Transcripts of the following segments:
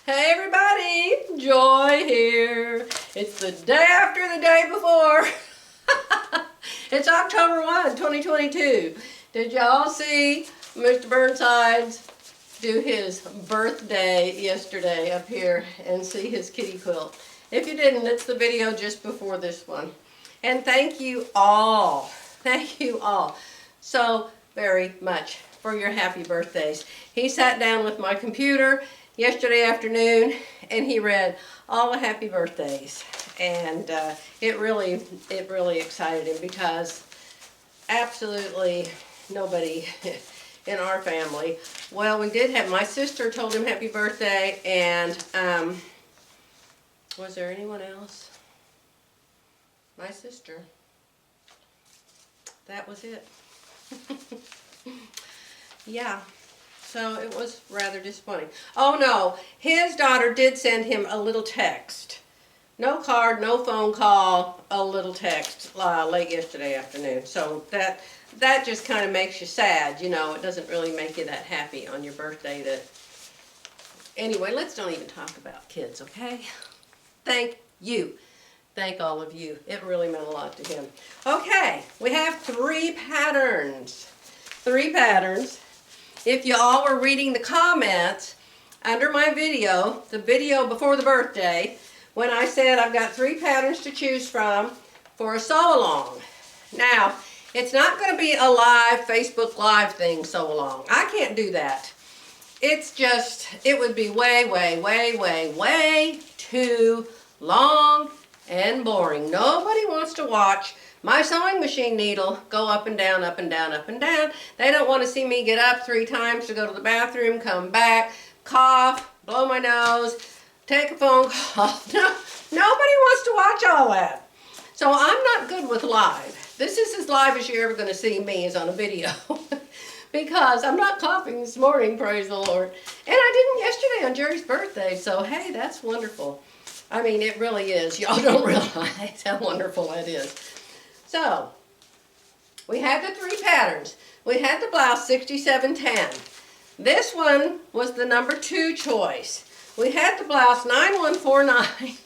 Hey everybody, Joy here. It's the day after the day before. It's October 1, 2022. Did y'all see Mr. Bernhardt do his birthday yesterday up here and see his kitty quilt? If you didn't, it's the video just before this one. And thank you all so very much for your happy birthdays. He sat down with my computer yesterday afternoon and he read all the happy birthdays, and it really excited him because absolutely nobody in our family, well, we did have, my sister told him happy birthday, and was there anyone else? My sister. That was it. Yeah. So it was rather disappointing. Oh no, his daughter did send him a little text. No card, no phone call, a little text late yesterday afternoon. So that just kind of makes you sad, you know. It doesn't really make you that happy on your birthday. Anyway, let's don't even talk about kids, okay? Thank you. Thank all of you. It really meant a lot to him. Okay, we have 3 patterns. 3 patterns. If you all were reading the comments under my video, the video before the birthday, when I said I've got 3 patterns to choose from for a sew-along. Now, it's not going to be a live, Facebook Live thing sew-along. I can't do that. It's just, it would be way too long and boring. Nobody wants to watch my sewing machine needle go up and down, up and down, up and down. They don't want to see me get up 3 times to go to the bathroom, come back, cough, blow my nose, take a phone call. No, nobody wants to watch all that. So I'm not good with live. This is as live as you're ever going to see me is on a video. Because I'm not coughing this morning, praise the Lord. And I didn't yesterday on Jerry's birthday, so hey, that's wonderful. I mean, it really is. Y'all don't realize how wonderful that is. So, we had the 3 patterns. We had the blouse 6710. This one was the number 2 choice. We had the blouse 9149.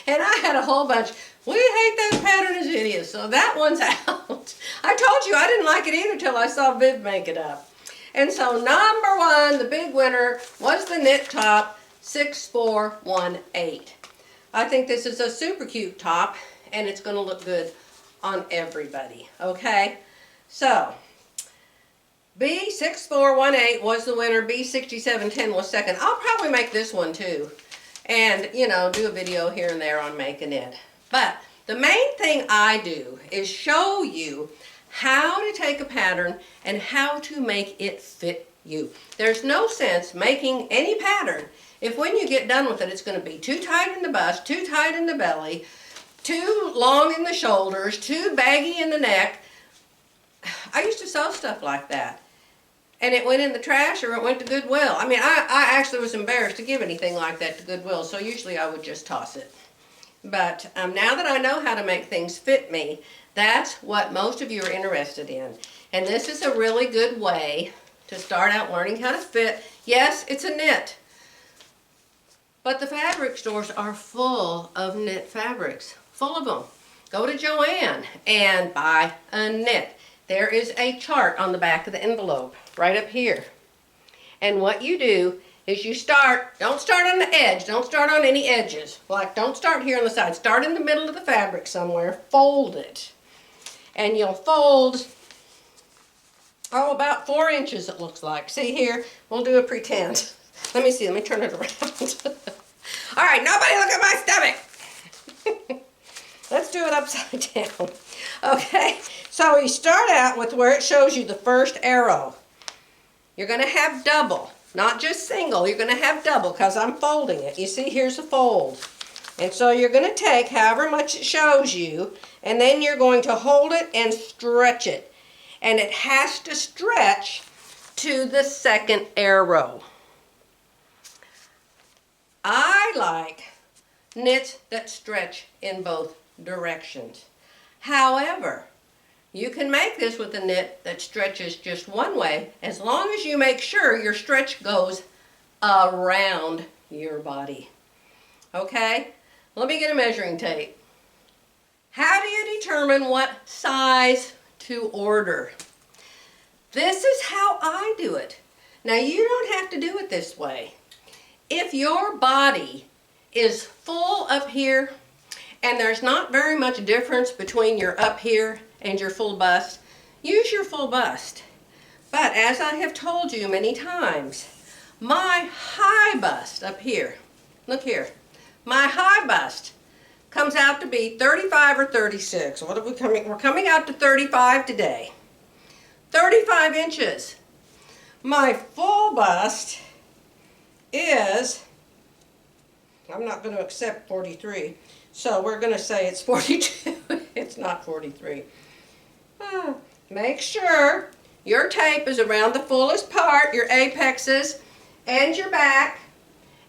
And I had a whole bunch. We hate that pattern as it is, so that one's out. I told you I didn't like it either till I saw Viv make it up. And so number 1, the big winner, was the knit top 6418. I think this is a super cute top, and it's going to look good on everybody, okay? So, B6418 was the winner, B6710 was second. I'll probably make this one too, and, you know, do a video here and there on making it. But the main thing I do is show you how to take a pattern and how to make it fit you. There's no sense making any pattern if when you get done with it, it's going to be too tight in the bust, too tight in the belly, too long in the shoulders, too baggy in the neck. I used to sew stuff like that. And it went in the trash or it went to Goodwill. I mean, I actually was embarrassed to give anything like that to Goodwill, so usually I would just toss it. But now that I know how to make things fit me, that's what most of you are interested in. And this is a really good way to start out learning how to fit. Yes, it's a knit. But the fabric stores are full of knit fabrics. Full of them. Go to Joann and buy a knit. There is a chart on the back of the envelope, right up here. And what you do is you start, don't start on the edge, don't start on any edges. Like, don't start here on the side. Start in the middle of the fabric somewhere, fold it. And you'll fold, oh, about 4 inches it looks like. See here? We'll do a pretend. Let me see, let me turn it around. All right, nobody look at my stomach. Let's do it upside down. Okay, so you start out with where it shows you the first arrow. You're going to have double, not just single. You're going to have double because I'm folding it. You see, here's a fold. And so you're going to take however much it shows you, and then you're going to hold it and stretch it. And it has to stretch to the second arrow. I like knits that stretch in both directions. However, you can make this with a knit that stretches just one way as long as you make sure your stretch goes around your body. Okay, let me get a measuring tape. How do you determine what size to order? This is how I do it. Now you don't have to do it this way. If your body is full up here and there's not very much difference between your up here and your full bust, use your full bust. But as I have told you many times, my high bust up here, look here, my high bust comes out to be 35 or 36. What are we coming? We're coming out to 35 today. 35 inches. My full bust is, I'm not going to accept 43, so we're going to say it's 42. It's not 43. Make sure your tape is around the fullest part, your apexes and your back,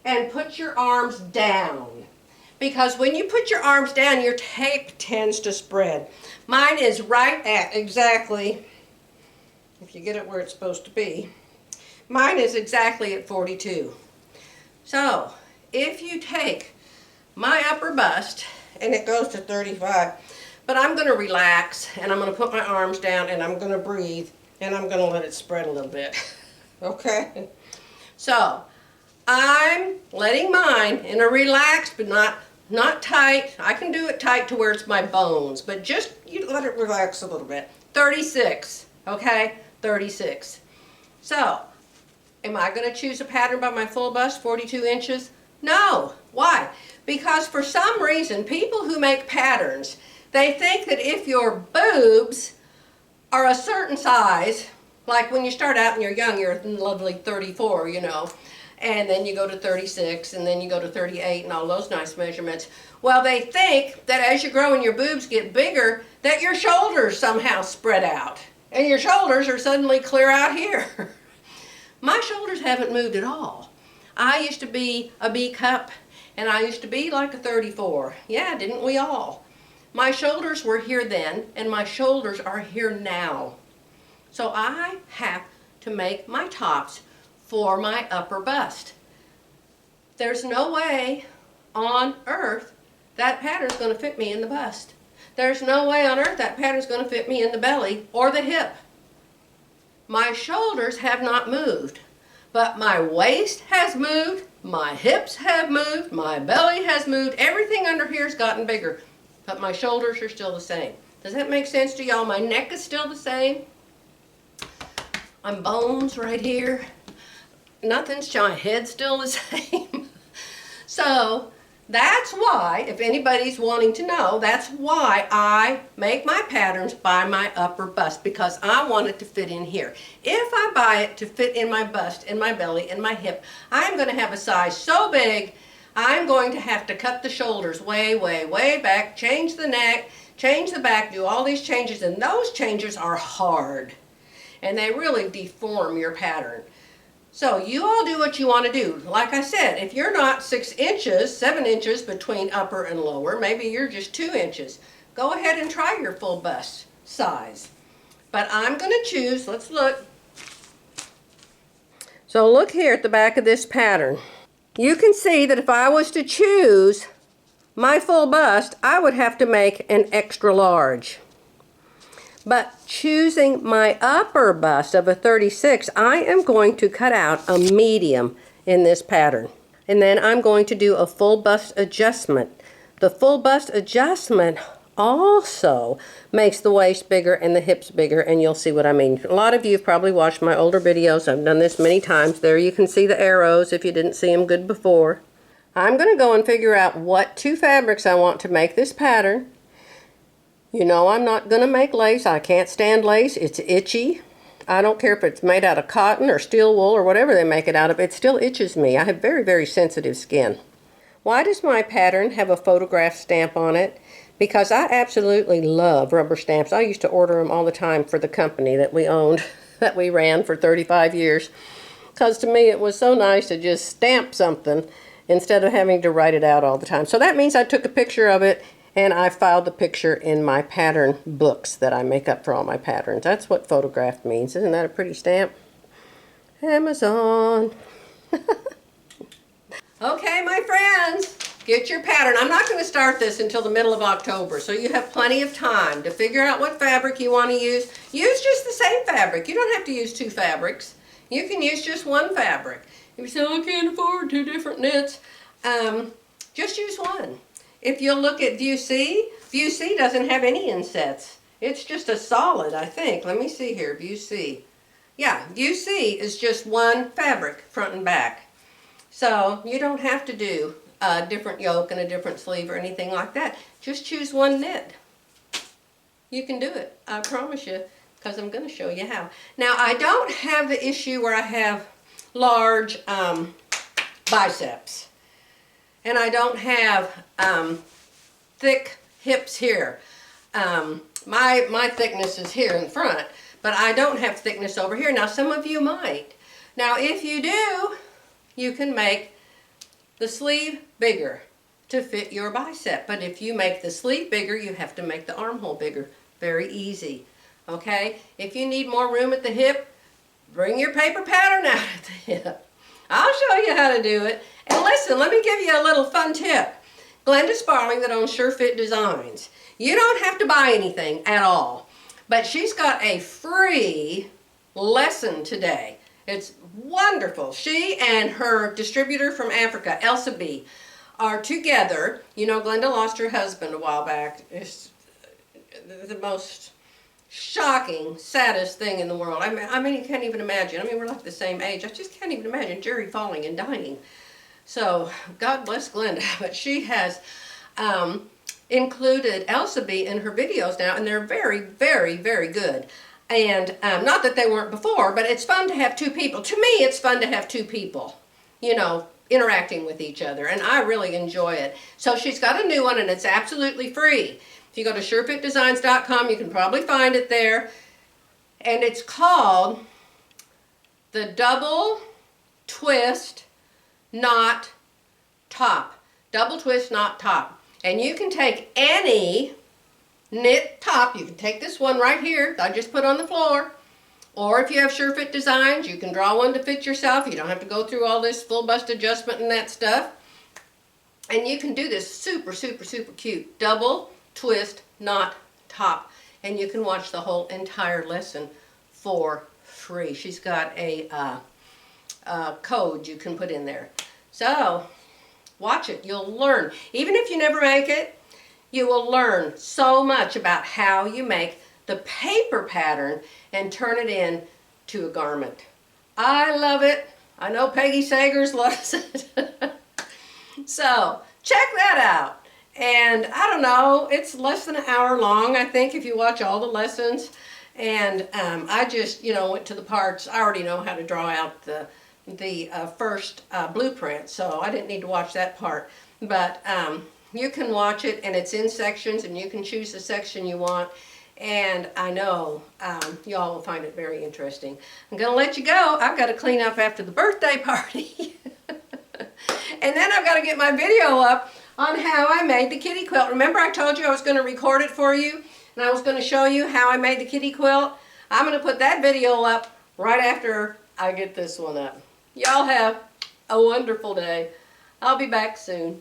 and put your arms down. Because when you put your arms down, your tape tends to spread. Mine is right at exactly, if you get it where it's supposed to be, mine is exactly at 42. So, if you take my upper bust, and it goes to 35, but I'm going to relax, and I'm going to put my arms down, and I'm going to breathe, and I'm going to let it spread a little bit. Okay? So, I'm letting mine in a relaxed, but not tight. I can do it tight to where it's my bones, but just you let it relax a little bit. 36, okay? 36. So, am I going to choose a pattern by my full bust, 42 inches? No. Why? Because for some reason, people who make patterns, they think that if your boobs are a certain size, like when you start out and you're young, you're a lovely 34, you know, and then you go to 36, and then you go to 38, and all those nice measurements. Well, they think that as you grow and your boobs get bigger, that your shoulders somehow spread out, and your shoulders are suddenly clear out here. My shoulders haven't moved at all. I used to be a B cup, and I used to be like a 34. Yeah, didn't we all? My shoulders were here then, and my shoulders are here now. So I have to make my tops for my upper bust. There's no way on earth that pattern's going to fit me in the bust. There's no way on earth that pattern's going to fit me in the belly or the hip. My shoulders have not moved, but my waist has moved, my hips have moved, my belly has moved, everything under here has gotten bigger, but my shoulders are still the same. Does that make sense to y'all? My neck is still the same. My bones right here. Nothing's changed. My head's still the same. So that's why, if anybody's wanting to know, that's why I make my patterns by my upper bust, because I want it to fit in here. If I buy it to fit in my bust, in my belly, in my hip, I'm going to have a size so big, I'm going to have to cut the shoulders way, way, way back, change the neck, change the back, do all these changes, and those changes are hard. And they really deform your pattern. So you all do what you want to do. Like I said, if you're not 6 inches, 7 inches between upper and lower, maybe you're just 2 inches, go ahead and try your full bust size. But I'm going to choose, let's look. So look here at the back of this pattern. You can see that if I was to choose my full bust, I would have to make an extra large. But choosing my upper bust of a 36, I am going to cut out a medium in this pattern. And then I'm going to do a full bust adjustment. The full bust adjustment also makes the waist bigger and the hips bigger, and you'll see what I mean. A lot of you have probably watched my older videos. I've done this many times. There you can see the arrows if you didn't see them good before. I'm going to go and figure out what 2 fabrics I want to make this pattern. You know I'm not going to make lace. I can't stand lace. It's itchy. I don't care if it's made out of cotton or steel wool or whatever they make it out of. It still itches me. I have very, very sensitive skin. Why does my pattern have a photograph stamp on it? Because I absolutely love rubber stamps. I used to order them all the time for the company that we owned, that we ran for 35 years. Because to me it was so nice to just stamp something instead of having to write it out all the time. So that means I took a picture of it, and I filed the picture in my pattern books that I make up for all my patterns. That's what photograph means. Isn't that a pretty stamp? Amazon. Okay. Get your pattern. I'm not going to start this until the middle of October, so you have plenty of time to figure out what fabric you want to use. Use just the same fabric. You don't have to use 2 fabrics. You can use just 1 fabric. If you say, I can't afford 2 different knits, just use 1. If you'll look at View C, View C doesn't have any insets. It's just a solid, I think. Let me see here, View C. Yeah, View C is just 1 fabric, front and back. So you don't have to do a different yoke and a different sleeve or anything like that. Just choose 1 knit. You can do it, I promise you, because I'm going to show you how. Now, I don't have the issue where I have large biceps, and I don't have thick hips here. My thickness is here in front, but I don't have thickness over here. Now, some of you might. Now, if you do, you can make the sleeve bigger to fit your bicep. But if you make the sleeve bigger, you have to make the armhole bigger. Very easy. Okay? If you need more room at the hip, bring your paper pattern out at the hip. I'll show you how to do it. And listen, let me give you a little fun tip. Glenda Sparling that owns Surefit Designs. You don't have to buy anything at all. But she's got a free lesson today. It's wonderful. She and her distributor from Africa, Elsa B, are together. You know, Glenda lost her husband a while back. It's the most shocking, saddest thing in the world. I mean, you can't even imagine. I mean, we're like the same age. I just can't even imagine Jerry falling and dying. So, God bless Glenda. But she has included Elsa B in her videos now, and they're very, very, very good. And not that they weren't before, but it's fun to have 2 people. To me, it's fun to have 2 people, you know, interacting with each other, and I really enjoy it. So she's got a new one, and it's absolutely free. If you go to surefitdesigns.com, you can probably find it there. And it's called the Double Twist Knot Top. Double Twist Knot Top. And you can take any knit top. You can take this one right here that I just put on the floor. Or if you have Surefit Designs, you can draw one to fit yourself. You don't have to go through all this full bust adjustment and that stuff. And you can do this super, super, super cute double twist knot top. And you can watch the whole entire lesson for free. She's got a code you can put in there. So, watch it. You'll learn. Even if you never make it, you will learn so much about how you make the paper pattern and turn it in to a garment. I love it. I know Peggy Sagers loves it. So, check that out. And I don't know, it's less than an hour long, I think, if you watch all the lessons. And I just, you know, went to the parts. I already know how to draw out the first blueprint, so I didn't need to watch that part. But you can watch it, and it's in sections, and you can choose the section you want. And I know y'all will find it very interesting. I'm going to let you go. I've got to clean up after the birthday party. And then I've got to get my video up on how I made the kitty quilt. Remember I told you I was going to record it for you, and I was going to show you how I made the kitty quilt? I'm going to put that video up right after I get this one up. Y'all have a wonderful day. I'll be back soon.